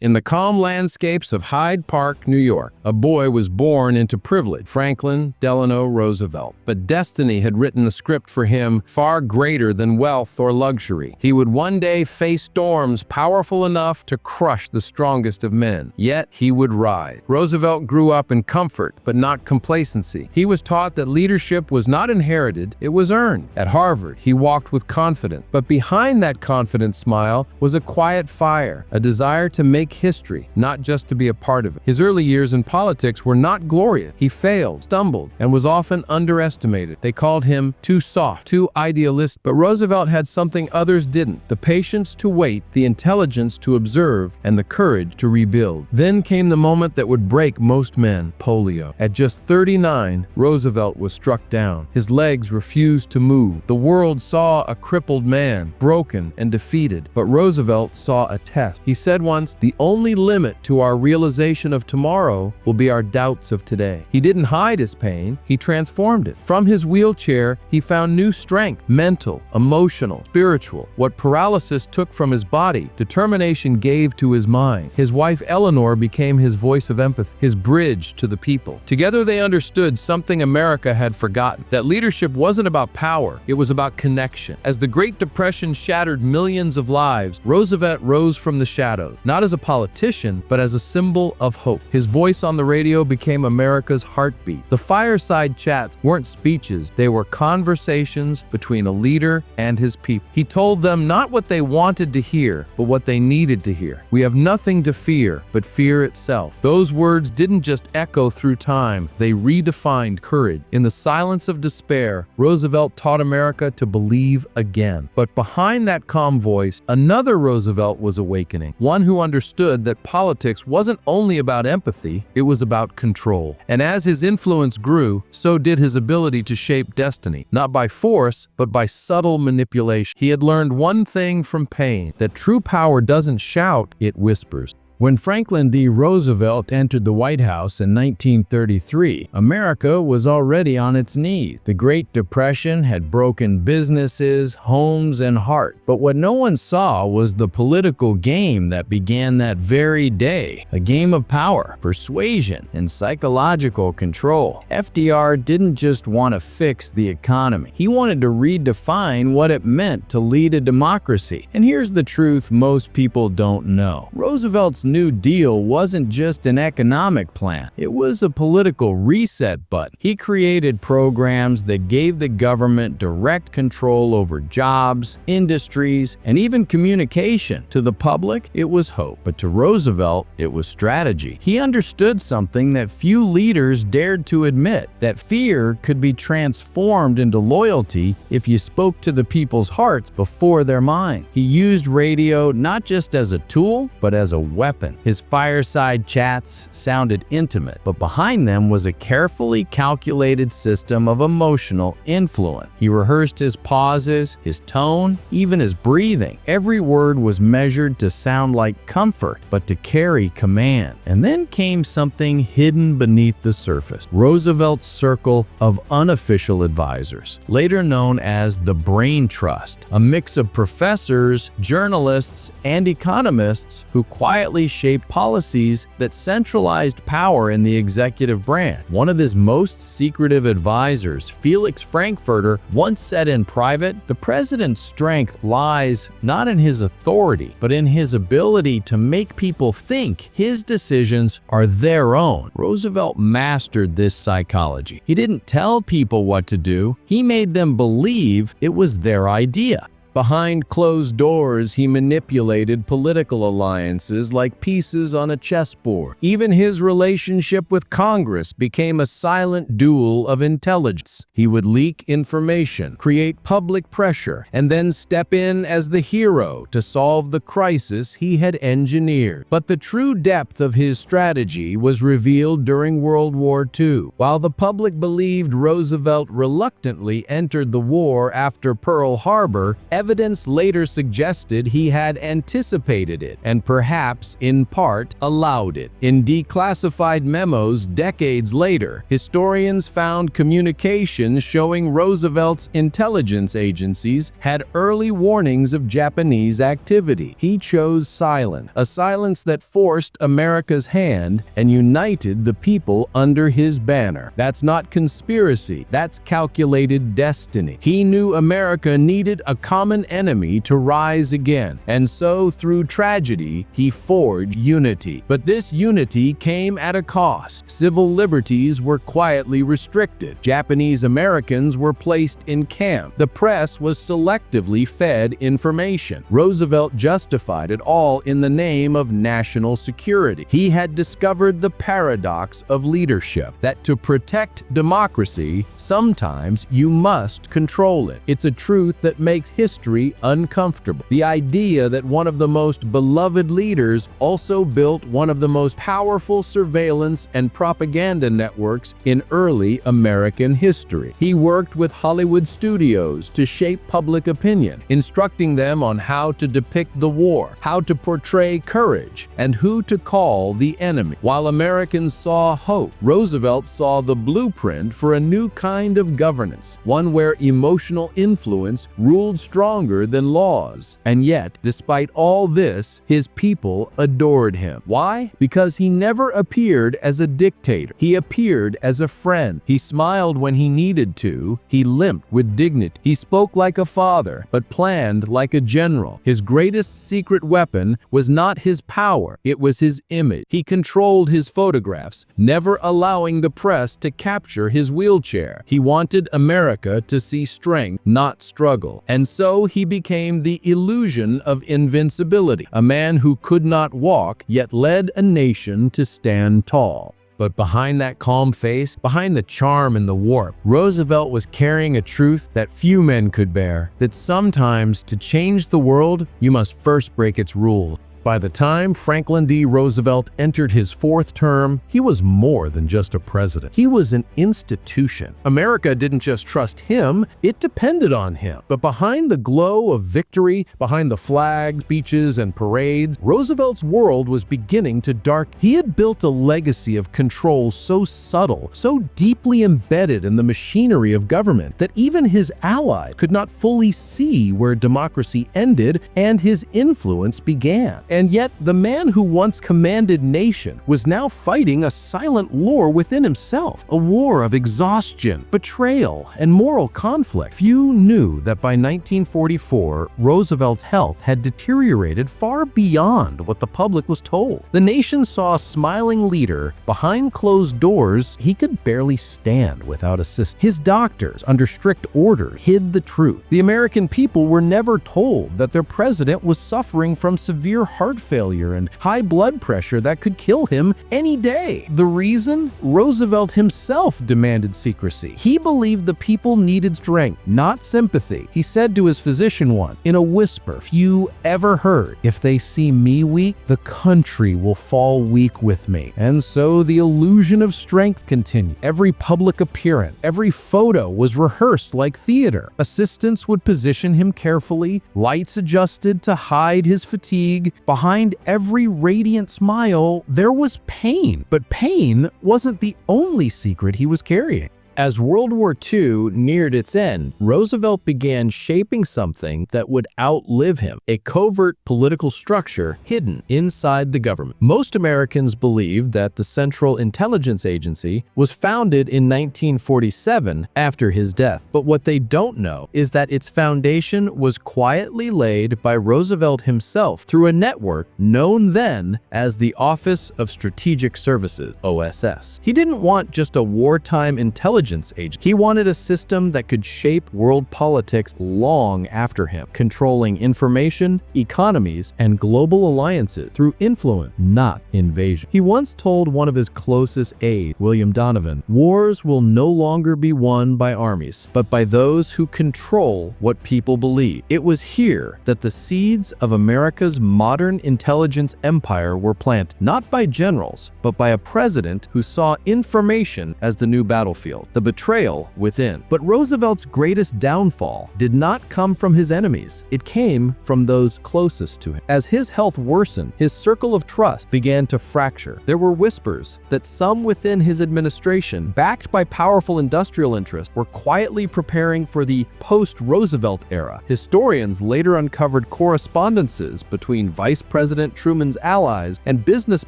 In the calm landscapes of Hyde Park, New York, a boy was born into privilege, Franklin Delano Roosevelt. But destiny had written a script for him far greater than wealth or luxury. He would one day face storms powerful enough to crush the strongest of men. Yet he would rise. Roosevelt grew up in comfort, but not complacency. He was taught that leadership was not inherited, it was earned. At Harvard, he walked with confidence. But behind that confident smile was a quiet fire, a desire to make history, not just to be a part of it. His early years in politics were not glorious. He failed, stumbled, and was often underestimated. They called him too soft, too idealistic. But Roosevelt had something others didn't: the patience to wait, the intelligence to observe, and the courage to rebuild. Then came the moment that would break most men: polio. At just 39, Roosevelt was struck down. His legs refused to move. The world saw a crippled man, broken and defeated. But Roosevelt saw a test. He said once, "The only limit to our realization of tomorrow will be our doubts of today." He didn't hide his pain, he transformed it. From his wheelchair, he found new strength, mental, emotional, spiritual. What paralysis took from his body, determination gave to his mind. His wife Eleanor became his voice of empathy, his bridge to the people. Together they understood something America had forgotten: that leadership wasn't about power, it was about connection. As the Great Depression shattered millions of lives, Roosevelt rose from the shadows, not as a politician, but as a symbol of hope. His voice on the radio became America's heartbeat. The fireside chats weren't speeches, they were conversations between a leader and his people. He told them not what they wanted to hear, but what they needed to hear. "We have nothing to fear but fear itself." Those words didn't just echo through time, they redefined courage. In the silence of despair, Roosevelt taught America to believe again. But behind that calm voice, another Roosevelt was awakening, one who understood that politics wasn't only about empathy, it was about control. And as his influence grew, so did his ability to shape destiny, not by force, but by subtle manipulation. He had learned one thing from pain: that true power doesn't shout, it whispers. When Franklin D. Roosevelt entered the White House in 1933, America was already on its knees. The Great Depression had broken businesses, homes, and hearts. But what no one saw was the political game that began that very day: a game of power, persuasion, and psychological control. FDR didn't just want to fix the economy. He wanted to redefine what it meant to lead a democracy. And here's the truth most people don't know: Roosevelt's New Deal wasn't just an economic plan, it was a political reset button. He created programs that gave the government direct control over jobs, industries, and even communication. To the public, it was hope, but to Roosevelt, it was strategy. He understood something that few leaders dared to admit: that fear could be transformed into loyalty if you spoke to the people's hearts before their mind. He used radio not just as a tool, but as a weapon. His fireside chats sounded intimate, but behind them was a carefully calculated system of emotional influence. He rehearsed his pauses, his tone, even his breathing. Every word was measured to sound like comfort, but to carry command. And then came something hidden beneath the surface: Roosevelt's circle of unofficial advisors, later known as the Brain Trust, a mix of professors, journalists, and economists who quietly shaped policies that centralized power in the executive branch. One of his most secretive advisors, Felix Frankfurter, once said in private, "The president's strength lies not in his authority, but in his ability to make people think his decisions are their own." Roosevelt mastered this psychology. He didn't tell people what to do, he made them believe it was their idea. Behind closed doors, he manipulated political alliances like pieces on a chessboard. Even his relationship with Congress became a silent duel of intelligence. He would leak information, create public pressure, and then step in as the hero to solve the crisis he had engineered. But the true depth of his strategy was revealed during World War II. While the public believed Roosevelt reluctantly entered the war after Pearl Harbor, evidence later suggested he had anticipated it and perhaps, in part, allowed it. In declassified memos decades later, historians found communications showing Roosevelt's intelligence agencies had early warnings of Japanese activity. He chose silence, a silence that forced America's hand and united the people under his banner. That's not conspiracy, that's calculated destiny. He knew America needed a common enemy to rise again, and so through tragedy, he forged unity. But this unity came at a cost. Civil liberties were quietly restricted. Japanese Americans were placed in camp. The press was selectively fed information. Roosevelt justified it all in the name of national security. He had discovered the paradox of leadership, that to protect democracy, sometimes you must control it. It's a truth that makes history uncomfortable. The idea that one of the most beloved leaders also built one of the most powerful surveillance and propaganda networks in early American history. He worked with Hollywood studios to shape public opinion, instructing them on how to depict the war, how to portray courage, and who to call the enemy. While Americans saw hope, Roosevelt saw the blueprint for a new kind of governance, one where emotional influence ruled stronger than laws. And yet, despite all this, his people adored him. Why? Because he never appeared as a dictator. He appeared as a friend. He smiled when he needed to. He limped with dignity. He spoke like a father, but planned like a general. His greatest secret weapon was not his power, it was his image. He controlled his photographs, never allowing the press to capture his wheelchair. He wanted America to see strength, not struggle. And so he became the illusion of invincibility, a man who could not walk, yet led a nation to stand tall. But behind that calm face, behind the charm and the warmth, Roosevelt was carrying a truth that few men could bear, that sometimes to change the world, you must first break its rules. By the time Franklin D. Roosevelt entered his fourth term, he was more than just a president. He was an institution. America didn't just trust him, it depended on him. But behind the glow of victory, behind the flags, speeches, and parades, Roosevelt's world was beginning to darken. He had built a legacy of control so subtle, so deeply embedded in the machinery of government, that even his allies could not fully see where democracy ended and his influence began. And yet, the man who once commanded nation was now fighting a silent war within himself, a war of exhaustion, betrayal, and moral conflict. Few knew that by 1944, Roosevelt's health had deteriorated far beyond what the public was told. The nation saw a smiling leader. Behind closed doors, he could barely stand without assistance. His doctors, under strict order, hid the truth. The American people were never told that their president was suffering from severe heart failure and high blood pressure that could kill him any day. The reason? Roosevelt himself demanded secrecy. He believed the people needed strength, not sympathy. He said to his physician once, in a whisper few ever heard, "If they see me weak, the country will fall weak with me." And so the illusion of strength continued. Every public appearance, every photo was rehearsed like theater. Assistants would position him carefully, lights adjusted to hide his fatigue. Behind every radiant smile, there was pain. But pain wasn't the only secret he was carrying. As World War II neared its end, Roosevelt began shaping something that would outlive him, a covert political structure hidden inside the government. Most Americans believe that the Central Intelligence Agency was founded in 1947 after his death, but what they don't know is that its foundation was quietly laid by Roosevelt himself through a network known then as the Office of Strategic Services, OSS. He didn't want just a wartime intelligence agent. He wanted a system that could shape world politics long after him, controlling information, economies, and global alliances through influence, not invasion. He once told one of his closest aides, William Donovan, "Wars will no longer be won by armies, but by those who control what people believe." It was here that the seeds of America's modern intelligence empire were planted, not by generals, but by a president who saw information as the new battlefield, the betrayal within. But Roosevelt's greatest downfall did not come from his enemies. It came from those closest to him. As his health worsened, his circle of trust began to fracture. There were whispers that some within his administration, backed by powerful industrial interests, were quietly preparing for the post-Roosevelt era. Historians later uncovered correspondences between Vice President Truman's allies and business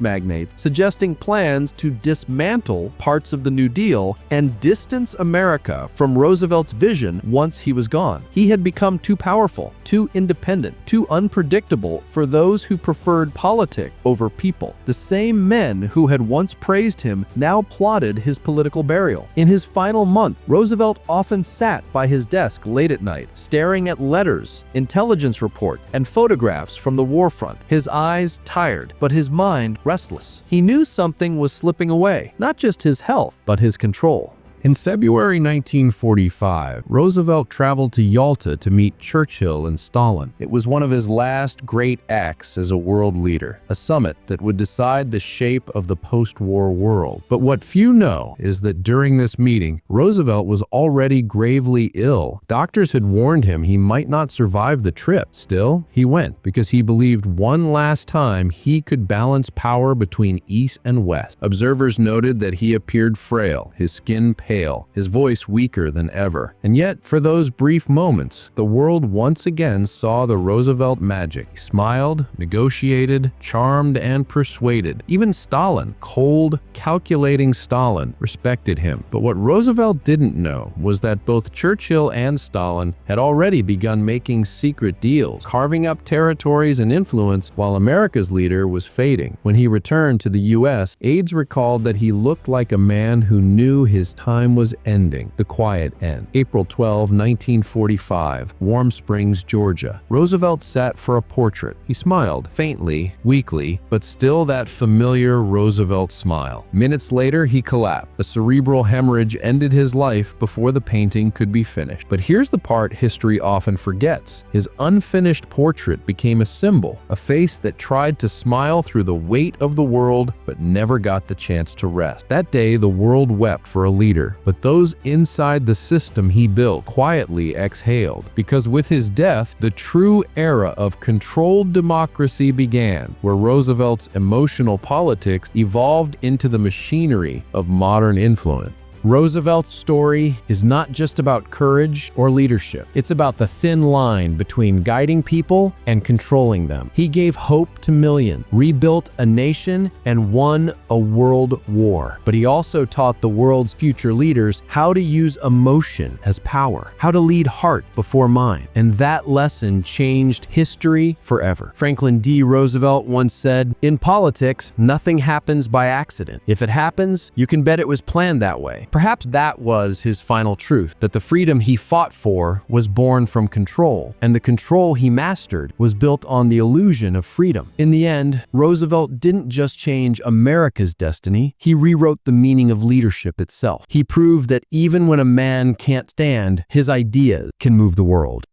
magnates suggesting plans to dismantle parts of the New Deal and distance America from Roosevelt's vision once he was gone. He had become too powerful, too independent, too unpredictable for those who preferred politics over people. The same men who had once praised him now plotted his political burial. In his final month, Roosevelt often sat by his desk late at night, staring at letters, intelligence reports, and photographs from the war front. His eyes tired, but his mind restless. He knew something was slipping away, not just his health, but his control. In February 1945, Roosevelt traveled to Yalta to meet Churchill and Stalin. It was one of his last great acts as a world leader, a summit that would decide the shape of the post-war world. But what few know is that during this meeting, Roosevelt was already gravely ill. Doctors had warned him he might not survive the trip. Still, he went because he believed one last time he could balance power between East and West. Observers noted that he appeared frail, his skin pale, his voice weaker than ever. And yet, for those brief moments, the world once again saw the Roosevelt magic. He smiled, negotiated, charmed, and persuaded. Even Stalin, cold, calculating Stalin, respected him. But what Roosevelt didn't know was that both Churchill and Stalin had already begun making secret deals, carving up territories and influence while America's leader was fading. When he returned to the U.S., aides recalled that he looked like a man who knew his time was ending, the quiet end. April 12, 1945, Warm Springs, Georgia. Roosevelt sat for a portrait. He smiled, faintly, weakly, but still that familiar Roosevelt smile. Minutes later, he collapsed. A cerebral hemorrhage ended his life before the painting could be finished. But here's the part history often forgets. His unfinished portrait became a symbol, a face that tried to smile through the weight of the world but never got the chance to rest. That day, the world wept for a leader, but those inside the system he built quietly exhaled, because with his death, the true era of controlled democracy began, where Roosevelt's emotional politics evolved into the machinery of modern influence. Roosevelt's story is not just about courage or leadership. It's about the thin line between guiding people and controlling them. He gave hope to millions, rebuilt a nation, and won a world war. But he also taught the world's future leaders how to use emotion as power, how to lead heart before mind. And that lesson changed history forever. Franklin D. Roosevelt once said, "In politics, nothing happens by accident. If it happens, you can bet it was planned that way." Perhaps that was his final truth, that the freedom he fought for was born from control, and the control he mastered was built on the illusion of freedom. In the end, Roosevelt didn't just change America's destiny, he rewrote the meaning of leadership itself. He proved that even when a man can't stand, his ideas can move the world.